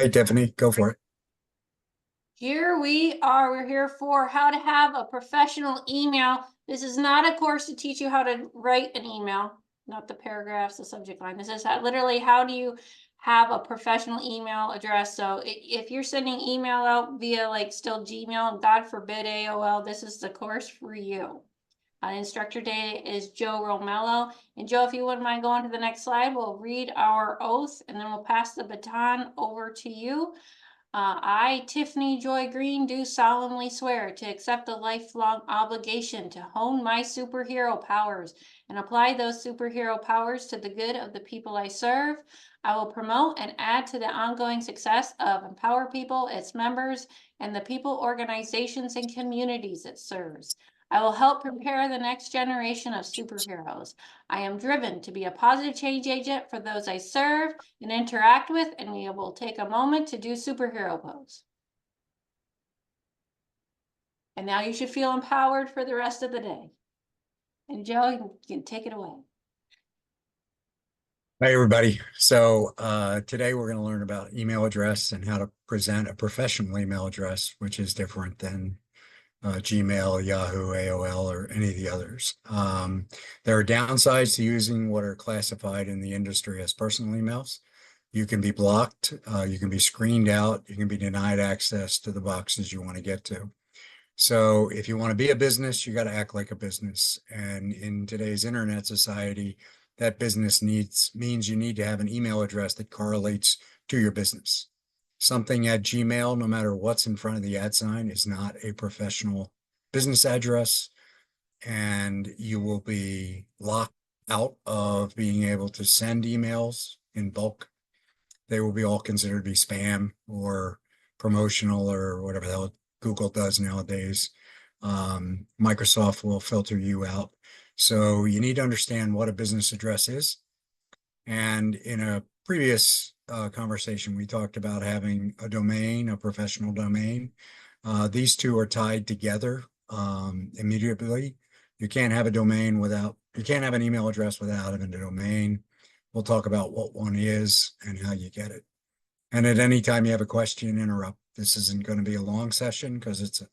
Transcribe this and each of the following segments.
right, Tiffany, go for it. Here we are. We're here for how to have a professional email. This is not a course to teach you how to write an email, not the paragraphs, the subject line. This is literally how do you have a professional email address. So if you're sending email out via like still Gmail, God forbid AOL, this is the course for you. Instructor today is Joe Romello. And Joe, if you wouldn't mind going to the next slide, we'll read our oath and then we'll pass the baton over to you. I, Tiffany Joy Green, do solemnly swear to accept the lifelong obligation to hone my superhero powers and apply those superhero powers to the good of the people I serve. I will promote and add to the ongoing success of Empower People, its members, and the people, organizations, and communities it serves. I will help prepare the next generation of superheroes. I am driven to be a positive change agent for those I serve and interact with, and we will take a moment to do superhero pose. And now you should feel empowered for the rest of the day. And Joe, you can take it away. Hi, everybody. So today we're going to learn about email address and how to present a professional email address, which is different than Gmail, Yahoo, AOL, or any of the others. There are downsides to using what are classified in the industry as personal emails. You can be blocked, you can be screened out, you can be denied access to the boxes you want to get to. So if you want to be a business, you got to act like a business. And in today's internet society, that business means you need to have an email address that correlates to your business. Something at Gmail, no matter what's in front of the @ sign, is not a professional business address, and you will be locked out of being able to send emails in bulk. They will be all considered to be spam or promotional or whatever the hell Google does nowadays. Microsoft will filter you out. So you need to understand what a business address is. And in a previous conversation, we talked about having a domain, a professional domain. These two are tied together immediately. You can't have a domain you can't have an email address without having a domain. We'll talk about what one is and how you get it. And at any time you have a question, interrupt. This isn't going to be a long session because it's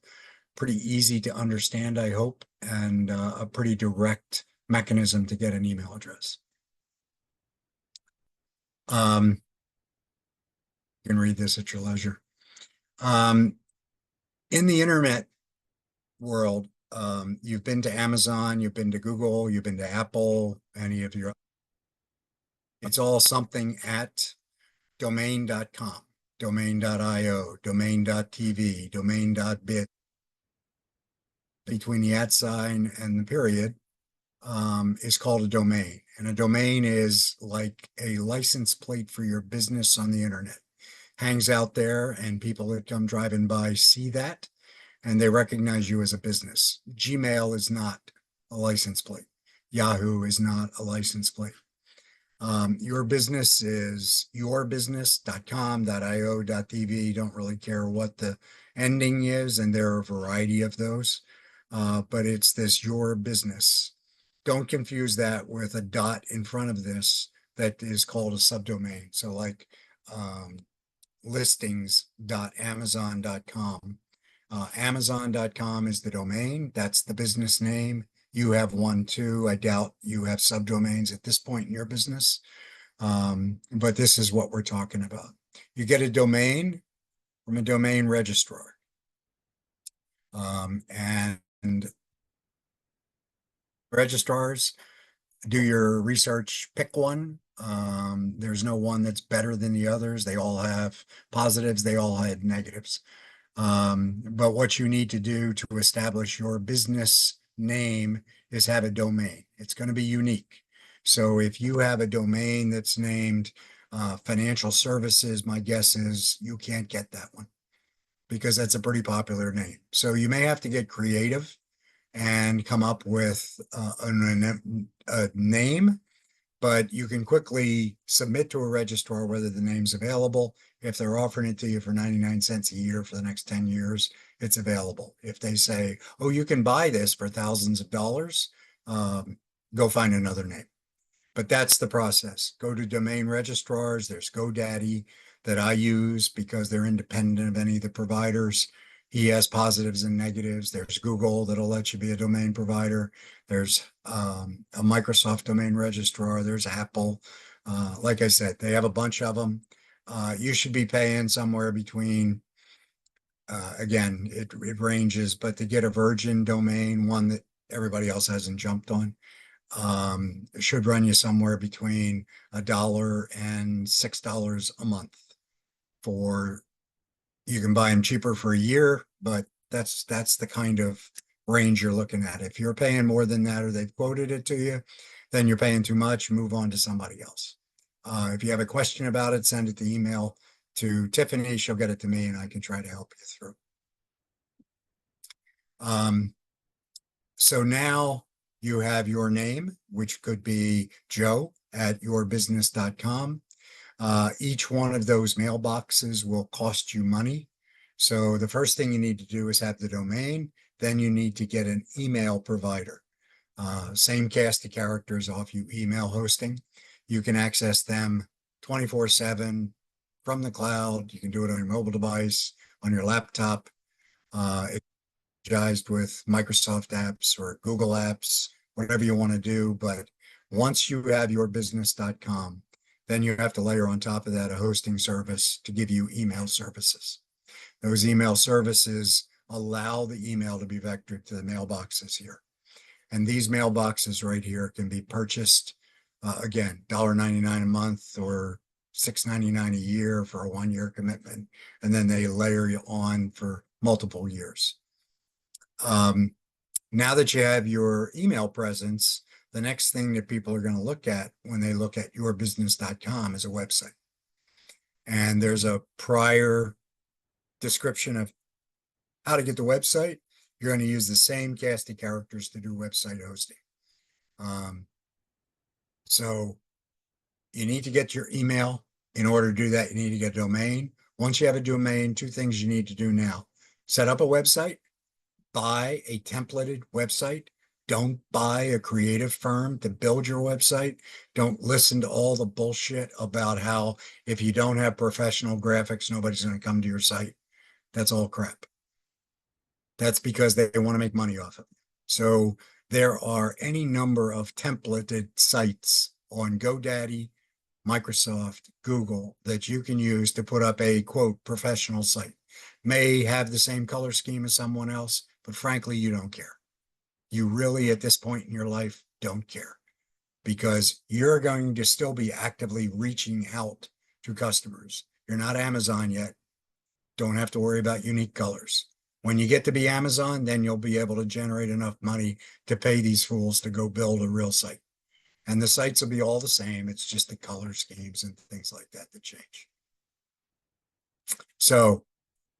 pretty easy to understand, I hope, and a pretty direct mechanism to get an email address. You can read this at your leisure. In the internet world, you've been to Amazon, you've been to Google, you've been to Apple, it's all something at domain.com, domain.io, domain.tv, domain.biz. Between the @ sign and the period is called a domain. And a domain is like a license plate for your business on the internet. Hangs out there and people that come driving by see that and they recognize you as a business. Gmail is not a license plate. Yahoo is not a license plate. Your business is yourbusiness.com, .io, .tv. Don't really care what the ending is, and there are a variety of those. But it's this your business. Don't confuse that with a dot in front of this that is called a subdomain. So like listings.amazon.com. Amazon.com is the domain. That's the business name. You have one too. I doubt you have subdomains at this point in your business. But this is what we're talking about. You get a domain from a domain registrar. And registrars, do your research, pick one. There's no one that's better than the others. They all have positives, they all have negatives. But what you need to do to establish your business name is have a domain. It's going to be unique. So if you have a domain that's named financial services, my guess is you can't get that one because that's a pretty popular name. So you may have to get creative and come up with a name, but you can quickly submit to a registrar whether the name's available. If they're offering it to you for 99 cents a year for the next 10 years, it's available. If they say, oh, you can buy this for thousands of dollars, go find another name. But that's the process. Go to domain registrars. There's GoDaddy. that I use because they're independent of any of the providers. He has positives and negatives. There's Google that'll let you be a domain provider. There's a Microsoft domain registrar. There's Apple. Like I said, they have a bunch of them. You should be paying somewhere between, again, it ranges, but to get a virgin domain, one that everybody else hasn't jumped on, it should run you somewhere between $1 and $6 a month. For you can buy them cheaper for a year, but that's the kind of range you're looking at. If you're paying more than that or they've quoted it to you, then you're paying too much, move on to somebody else. If you have a question about it, send it to email to Tiffany. She'll get it to me and I can try to help you through. So now you have your name, which could be joe@yourbusiness.com. Each one of those mailboxes will cost you money. So the first thing you need to do is have the domain. Then you need to get an email provider. Same cast of characters off you email hosting. You can access them 24/7 from the cloud. You can do it on your mobile device, on your laptop. It's with Microsoft apps or Google apps, whatever you want to do. But once you have yourbusiness.com, then you have to layer on top of that a hosting service to give you email services. Those email services allow the email to be vectored to the mailboxes here. And these mailboxes right here can be purchased, again, $1.99 a month or $6.99 a year for a 1-year commitment. And then they layer you on for multiple years. Now that you have your email presence, the next thing that people are going to look at when they look at yourbusiness.com is a website. And there's a prior description of how to get the website. You're going to use the same cast of characters to do website hosting. So you need to get your email. In order to do that, you need to get a domain. Once you have a domain, 2 things you need to do now. Set up a website, buy a templated website. Don't buy a creative firm to build your website. Don't listen to all the bullshit about how if you don't have professional graphics, nobody's going to come to your site. That's all crap. That's because they want to make money off of it. So there are any number of templated sites on GoDaddy, Microsoft, Google that you can use to put up a quote professional site. May have the same color scheme as someone else, but frankly, you don't care. You really, at this point in your life, don't care because you're going to still be actively reaching out to customers. You're not Amazon yet. Don't have to worry about unique colors. When you get to be Amazon, then you'll be able to generate enough money to pay these fools to go build a real site. And the sites will be all the same. It's just the color schemes and things like that that change. So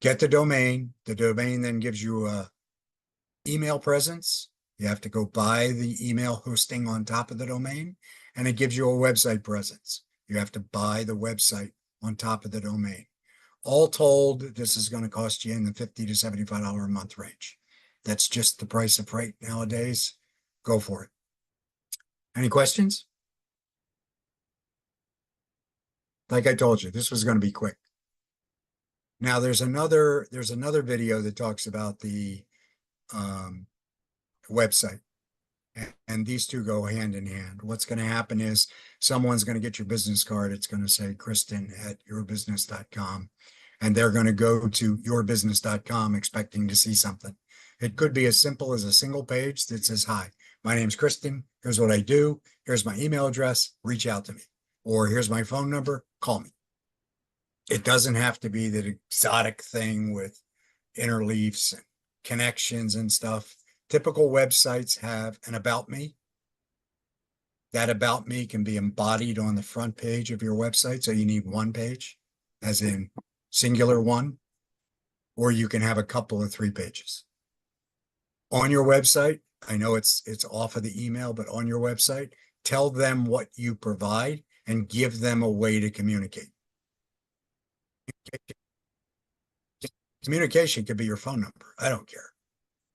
get the domain. The domain then gives you a email presence. You have to go buy the email hosting on top of the domain, and it gives you a website presence. You have to buy the website on top of the domain. All told, this is going to cost you in the $50 to $75 a month range. That's just the price of freight nowadays. Go for it. Any questions? Like I told you, this was going to be quick. Now there's another video that talks about the website. And these two go hand in hand. What's going to happen is someone's going to get your business card. It's going to say Kristen@yourbusiness.com. And they're going to go to yourbusiness.com expecting to see something. It could be as simple as a single page that says, hi, my name's Kristen. Here's what I do. Here's my email address. Reach out to me. Or here's my phone number. Call me. It doesn't have to be that exotic thing with interleafs and connections and stuff. Typical websites have an about me. That about me can be embodied on the front page of your website. So you need one page, as in singular one, or you can have a couple of 3 pages. On your website, I know it's off of the email, but on your website, tell them what you provide and give them a way to communicate. Communication could be your phone number. I don't care.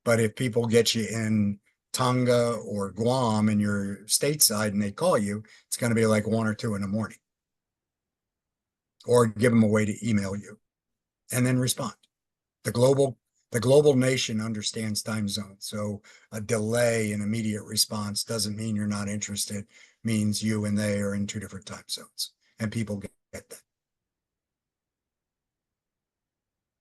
But if people get you in Tonga or Guam and you're stateside and they call you, it's going to be like 1 or 2 in the morning. or give them a way to email you and then respond. The global nation understands time zones. So a delay in immediate response doesn't mean you're not interested, means you and they are in two different time zones. And people get that.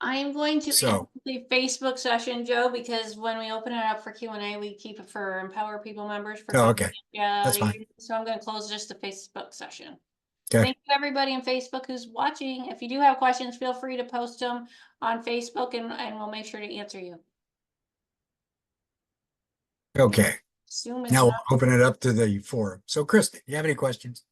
I'm going to end So, the Facebook session, Joe, because when we open it up for Q&A, we keep it for Empower People members for okay, that's fine. so I'm going to close just the Facebook session. Okay, Thank you, everybody in Facebook who's watching. If you do have questions, feel free to post them on Facebook and we'll make sure to answer you. okay. Zoom is Now we'll not. open it up to the forum. So, Kristen, you have any questions?